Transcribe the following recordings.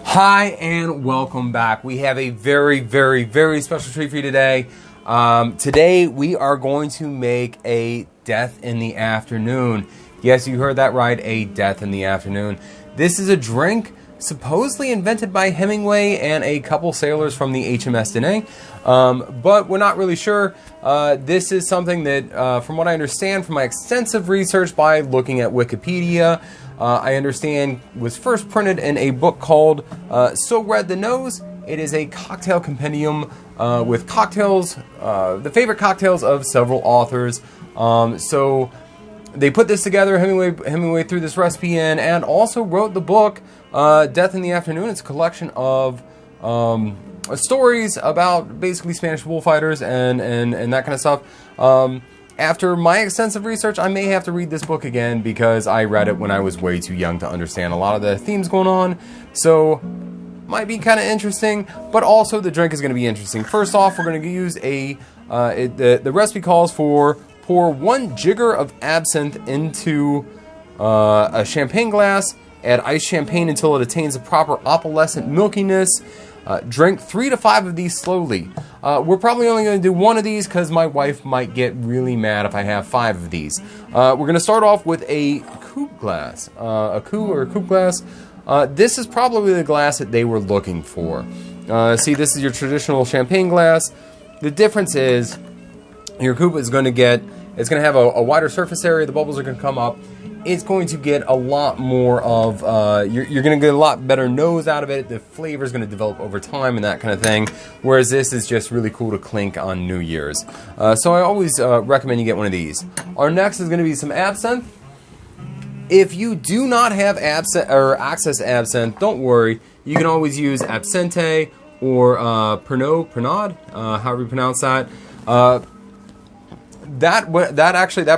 Hi and welcome back. We have a very, very, very special treat for you today. Today we are going to make a death in the afternoon. Yes, you heard that right, a death in the afternoon. This is a drink supposedly invented by Hemingway and a couple sailors from the HMS Danae, but we're not really sure. This is something that, from what I understand from my extensive research by looking at Wikipedia, I understand was first printed in a book called So Red the Nose. It is a cocktail compendium with cocktails, the favorite cocktails of several authors. So they put this together. Hemingway threw this recipe in and also wrote the book Death in the Afternoon. It's a collection of stories about basically Spanish bullfighters and that kind of stuff. After my extensive research, I may have to read this book again because I read it when I was way too young to understand a lot of the themes going on. So, might be kind of interesting, but also the drink is going to be interesting. First off, we're going to use the recipe calls for pour 1 jigger of absinthe into a champagne glass, add iced champagne until it attains a proper opalescent milkiness. Drink 3 to 5 of these slowly. We're probably only going to do 1 of these because my wife might get really mad if I have 5 of these. We're going to start off with a coupe glass. A coupe glass. This is probably the glass that they were looking for. See, this is your traditional champagne glass. The difference is your coupe is going to have a wider surface area. The bubbles are going to come up. It's going to get a lot more of, you're going to get a lot better nose out of it. The flavor is going to develop over time and that kind of thing. Whereas this is just really cool to clink on New Year's. So I always recommend you get one of these. Our next is going to be some absinthe. If you do not have absinthe or access to absinthe, don't worry. You can always use Absinthe or Pernod, however you pronounce that. That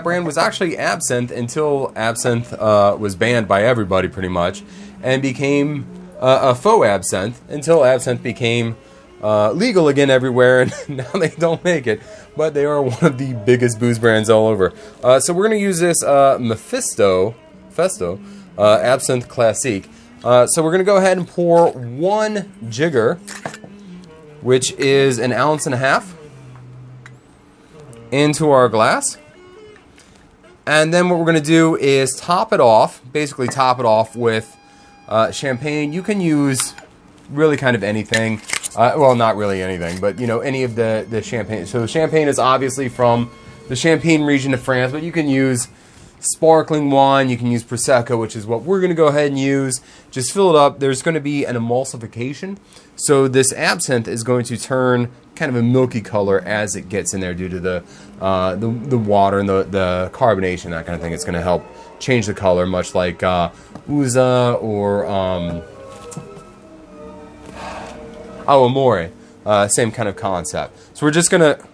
brand was actually absinthe until absinthe was banned by everybody pretty much, and became a faux absinthe until absinthe became legal again everywhere, and now they don't make it. But they are one of the biggest booze brands all over. So we're going to use this Festo Absinthe Classique. So we're going to go ahead and pour 1 jigger, which is 1.5 ounces, into our glass. And then what we're going to do is top it off with champagne. You can use really kind of anything. Well, not really anything, but any of the champagne. So champagne is obviously from the Champagne region of France, but you can use sparkling wine, you can use Prosecco, which is what we're going to go ahead and use. Just fill it up. There's going to be an emulsification. So this absinthe is going to turn kind of a milky color as it gets in there due to the water and the carbonation, that kind of thing. It's going to help change the color, much like Uza or Amore. Same kind of concept. So we're just going to...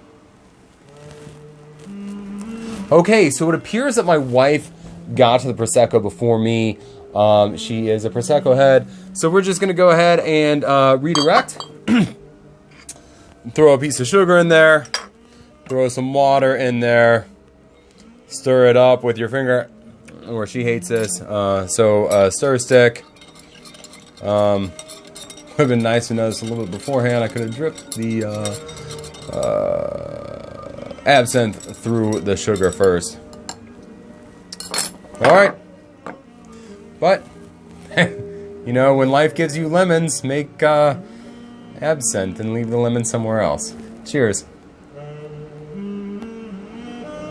Okay, so it appears that my wife got to the Prosecco before me. She is a Prosecco head. So we're just going to go ahead and redirect. Throw a piece of sugar in there. Throw some water in there. Stir it up with your finger. Or she hates this. Stir stick. Would have been nice to know this a little bit beforehand. I could have dripped the absinthe through the sugar first. Alright. But, when life gives you lemons, make absinthe and leave the lemon somewhere else. Cheers.